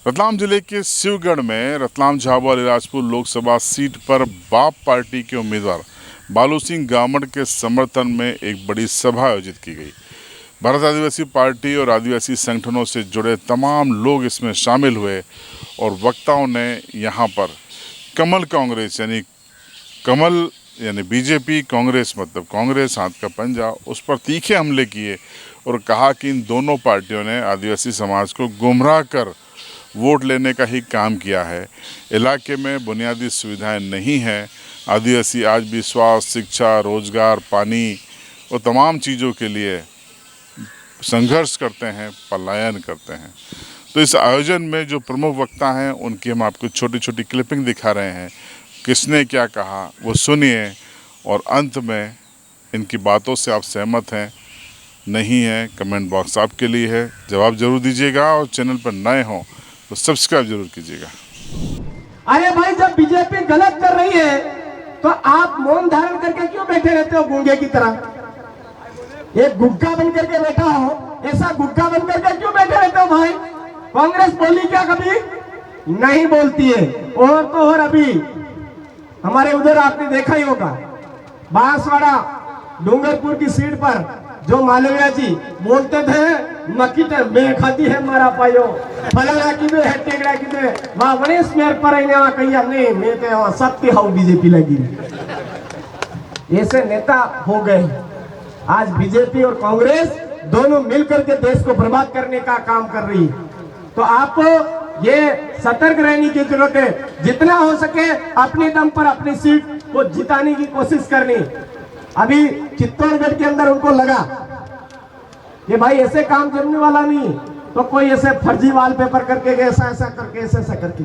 रतलाम जिले के शिवगढ़ में रतलाम झाबुआ अलीराजपुर लोकसभा सीट पर बाप पार्टी के उम्मीदवार बालू सिंह गामड़ के समर्थन में एक बड़ी सभा आयोजित की गई। भारत आदिवासी पार्टी और आदिवासी संगठनों से जुड़े तमाम लोग इसमें शामिल हुए और वक्ताओं ने यहाँ पर कमल कांग्रेस यानी बीजेपी कांग्रेस मतलब कांग्रेस हाथ का पंजा, उस पर तीखे हमले किए और कहा कि इन दोनों पार्टियों ने आदिवासी समाज को गुमराह कर वोट लेने का ही काम किया है। इलाके में बुनियादी सुविधाएं नहीं हैं। आदिवासी आज भी स्वास्थ्य, शिक्षा, रोजगार, पानी और तमाम चीज़ों के लिए संघर्ष करते हैं, पलायन करते हैं। तो इस आयोजन में जो प्रमुख वक्ता हैं उनकी हम आपको छोटी छोटी क्लिपिंग दिखा रहे हैं। किसने क्या कहा वो सुनिए और अंत में इनकी बातों से आप सहमत हैं नहीं हैं, कमेंट बॉक्स आपके लिए है, जवाब जरूर दीजिएगा और चैनल पर नए हों तो सब्सक्राइब जरूर कीजिएगा। अरे भाई, जब बीजेपी गलत कर रही है तो आप मौन धारण करके क्यों बैठे रहते हो गूंगे की तरह? एक गुग्गा बन करके बैठा हो, ऐसा गुग्गा बन करके क्यों बैठे रहते हो भाई? कांग्रेस बोली क्या? कभी नहीं बोलती है। और तो और अभी हमारे उधर आपने देखा ही होगा, बांसवाड़ा डूंगरपुर की सीट पर जो मालविया जी बोलते थे मक्की मैं खाती है मारा पायो फलाना की है टेगड़ा की वहां गणेश मेर पर कहिया नहीं मैं तो सत्य हाउ बीजेपी लगी। ऐसे नेता हो गए। आज बीजेपी और कांग्रेस दोनों मिलकर के देश को बर्बाद करने का काम कर रही है। तो आपको ये सतर्क रहने की जरूरत है। जितना हो सके अपने दम पर अपनी सीट को जिताने की कोशिश करनी। अभी चित्तौड़गढ़ के अंदर उनको लगा कि भाई ऐसे काम जमने वाला नहीं, तो कोई ऐसे फर्जी वॉलपेपर करके ऐसा ऐसा करके ऐसा करके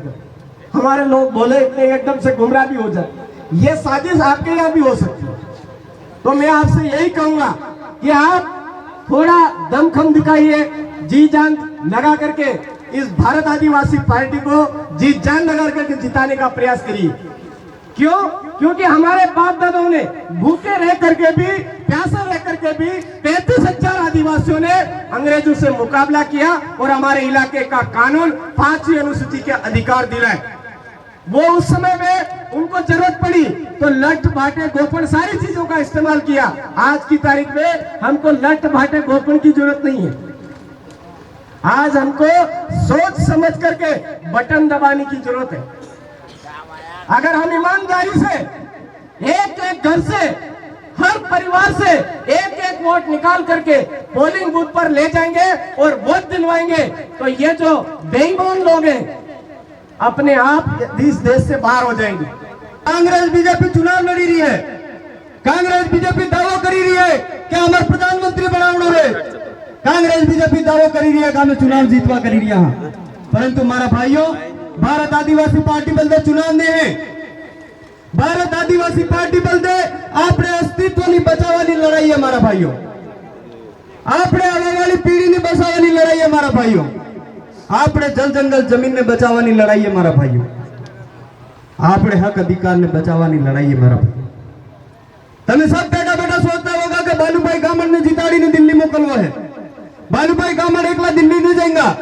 हमारे लोग बोले इतने एकदम से गुमराह भी हो जाए। ये साजिश आपके यहाँ भी हो सकती है। तो मैं आपसे यही कहूंगा कि आप थोड़ा दमखम दिखाइए, जी जान लगा करके इस भारत आदिवासी पार्टी को जी जान लगा करके जिताने का प्रयास करिए। क्यों? क्योंकि हमारे बाप दादाओं ने भूखे रह करके भी, प्यासे रह करके भी 35,000 आदिवासियों ने अंग्रेजों से मुकाबला किया और हमारे इलाके का कानून 5वीं अनुसूची के अधिकार दिलाए। वो उस समय में उनको जरूरत पड़ी तो लठ भाटे गोपन सारी चीजों का इस्तेमाल किया। आज की तारीख में हमको लठ भाटे गोपन की जरूरत नहीं है। आज हमको सोच समझ करके बटन दबाने की जरूरत है। अगर हम ईमानदारी से एक एक घर से, हर परिवार से एक एक वोट निकाल करके पोलिंग बूथ पर ले जाएंगे और वोट दिलवाएंगे तो ये जो बेईमान लोग हैं अपने आप इस देश से बाहर हो जाएंगे। कांग्रेस बीजेपी चुनाव लड़ी रही है। कांग्रेस बीजेपी दावा करी रही है कि हमारे प्रधानमंत्री बनावड़ो है। कांग्रेस बीजेपी दावा करी रही है कि हमें चुनाव जीतवा करी रही है। परंतु हमारा भाइयों, भारत आदिवासी पार्टी बलदे चुनाव ने है। भारत आदिवासी पार्टी बलदे आपने अस्तित्व नहीं बचावानी लड़ाई है हमारा भाइयों। आपने आने वाली पीढ़ी ने बचावानी लड़ाई है हमारा भाइयों। आपने जल जंगल जमीन ने बचावानी लड़ाई है हमारा भाइयों। आपने हक अधिकार ने बचावानी लड़ाई है हमारा भाई। तमें सब बेटा बेटा सोचता होगा कि बालूभाई गामड़ ने जिताड़ी ने दिल्ली मोकलवा है। बालूभाई गामड़ एकला दिल्ली नहीं जाएगा।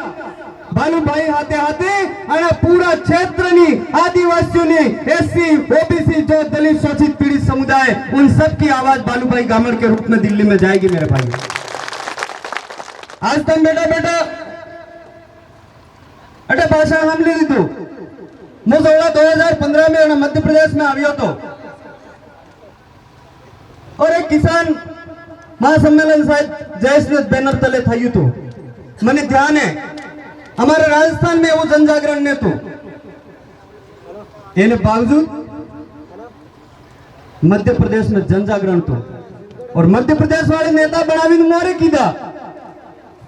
बालूभाई हाथे हाथे અને पूरा क्षेत्र ની આદિવાસીઓની एससी ओबीसी जो दलित शोषित पीड़ित समुदाय उन सब की आवाज बालूभाई गामड़ के रूप में दिल्ली में जाएगी मेरे भाई। आज तुम बेटा बेटा अटे भाषण सांभળી લીધું। હું 2015 में मध्य प्रदेश में આવ્યો હતો और एक किसान महासम्मेलन शायद जयश्री बैनर तले થયું હતું। મને ध्यान है हमारे राजस्थान में वो जनजागरण ने तो इन्हें बावजूद मध्य प्रदेश में जनजागरण तो और मध्य प्रदेश वाले नेता बनावी मोरे कीधा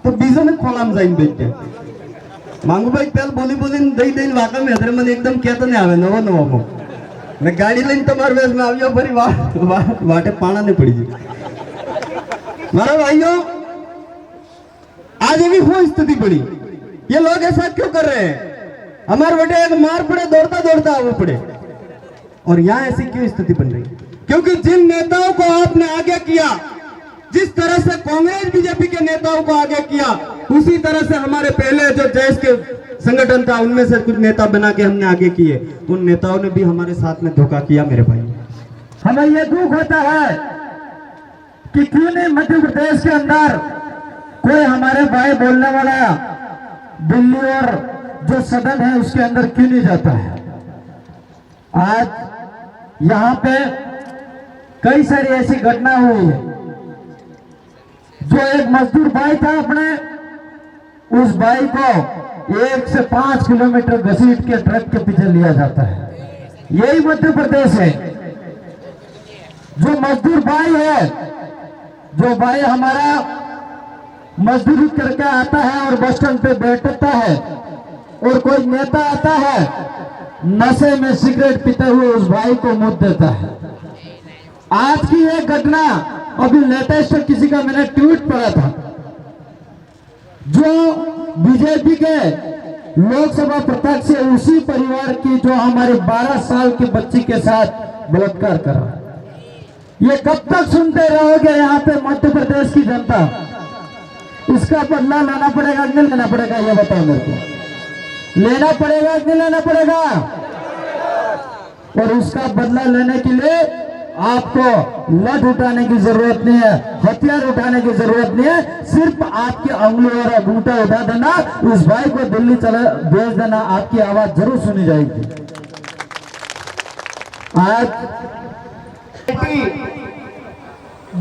तो बीजों में खोलाम जाइन बैठे मांगू भाई पहले बोली बोली दई दई वाका में हदरे मन एकदम कहता नहीं आवे नवा नवा मो मैं गाड़ी लाइन तुम्हारे वेश में आवियो भरी वाटे पाना नहीं पड़ी जी। मारा भाइयों, आज भी वो स्थिति पड़ी। ये लोग ऐसा क्यों कर रहे हैं? हमारे बेटे एक मार पड़े दौड़ता दौड़ता वो पड़े। और यहाँ ऐसी क्यों स्थिति बन रही? क्योंकि जिन नेताओं को आपने आगे किया जिस तरह से कांग्रेस बीजेपी के नेताओं को आगे किया, उसी तरह से हमारे पहले जो देश के संगठन था उनमें से कुछ नेता बना के हमने आगे किए। उन नेताओं ने भी हमारे साथ में धोखा किया मेरे भाई। हमें यह दुख होता है कि क्यों नहीं मध्य प्रदेश के अंदर कोई हमारे भाई बोलने वाला दिल्ली और जो सदन है उसके अंदर क्यों नहीं जाता है। आज यहाँ पे कई सारी ऐसी घटना हुई है। जो एक मजदूर भाई था अपने, उस भाई को 1 से 5 किलोमीटर घसीट के ट्रक के पीछे लिया जाता है। यही मध्य प्रदेश है। जो मजदूर भाई है, जो भाई हमारा मजदूरी करके आता है और बस स्टैंड पे बैठता है, और कोई नेता आता है नशे में सिगरेट पीते हुए उस भाई को मुद्द देता है। आज की एक घटना अभी लेटेस्ट किसी का मैंने ट्वीट पढ़ा था, जो बीजेपी के लोकसभा प्रत्यक्ष से उसी परिवार की जो हमारे 12 साल की बच्ची के साथ बलात्कार कर रहा है। ये कब तक सुनते रहोगे यहाँ पे मध्य प्रदेश की जनता? इसका बदला लेना पड़ेगा कि नहीं लेना पड़ेगा, ये बताओ मेरे को। लेना पड़ेगा कि नहीं लेना पड़ेगा? और उसका बदला लेने के लिए आपको लठ उठाने की जरूरत नहीं है, हथियार उठाने की जरूरत नहीं है। सिर्फ आपकी उंगली और अंगूठा उठा देना, उस भाई को दिल्ली चला भेज देना, आपकी आवाज जरूर सुनी जाएगी। आज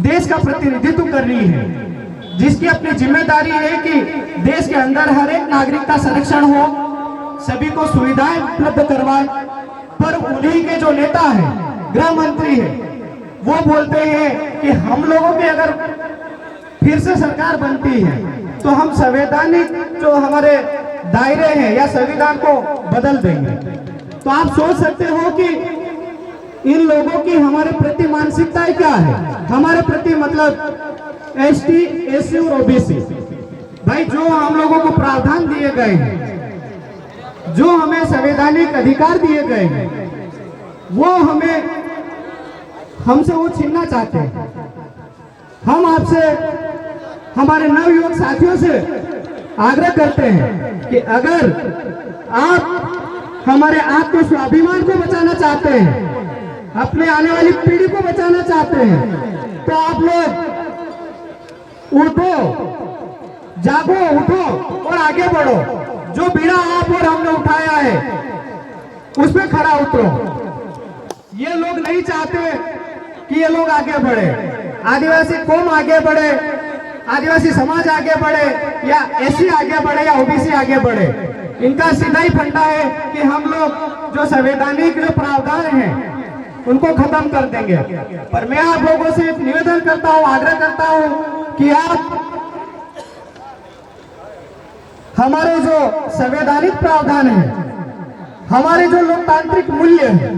देश का प्रतिनिधित्व कर रही है, जिसकी अपनी जिम्मेदारी है कि देश के अंदर हर एक नागरिक का संरक्षण हो, सभी को सुविधाएं उपलब्ध करवाए। पर उन्हीं के जो नेता है, गृह मंत्री है, वो बोलते हैं कि हम लोगों की अगर फिर से सरकार बनती है तो हम संवैधानिक जो हमारे दायरे हैं या संविधान को बदल देंगे। तो आप सोच सकते हो कि इन लोगों की हमारे प्रति मानसिकताएं क्या है, हमारे प्रति मतलब एसटी, एससी और ओबीसी। भाई जो हम लोगों को प्रावधान दिए गए हैं, जो हमें संवैधानिक अधिकार दिए गए हैं, वो हमसे वो छीनना चाहते हैं। हम आपसे, हमारे नवयुवक साथियों से आग्रह करते हैं कि अगर आप हमारे आत्म स्वाभिमान को बचाना चाहते हैं, अपने आने वाली पीढ़ी को बचाना चाहते हैं, तो आप लोग उठो, जागो, उठो और आगे बढ़ो। जो बीड़ा आप और हमने उठाया है उस पे खड़ा उतरो। ये लोग नहीं चाहते कि ये लोग आगे बढ़े, आदिवासी कौम आगे बढ़े, आदिवासी समाज आगे बढ़े, या एससी आगे बढ़े या ओबीसी आगे बढ़े। इनका सीधा ही फंडा है कि हम लोग जो संवैधानिक जो प्रावधान हैं उनको खत्म कर देंगे। पर मैं आप लोगों से निवेदन करता हूं, आग्रह करता हूं कि आप हमारे जो संवैधानिक प्रावधान है, हमारे जो लोकतांत्रिक मूल्य है,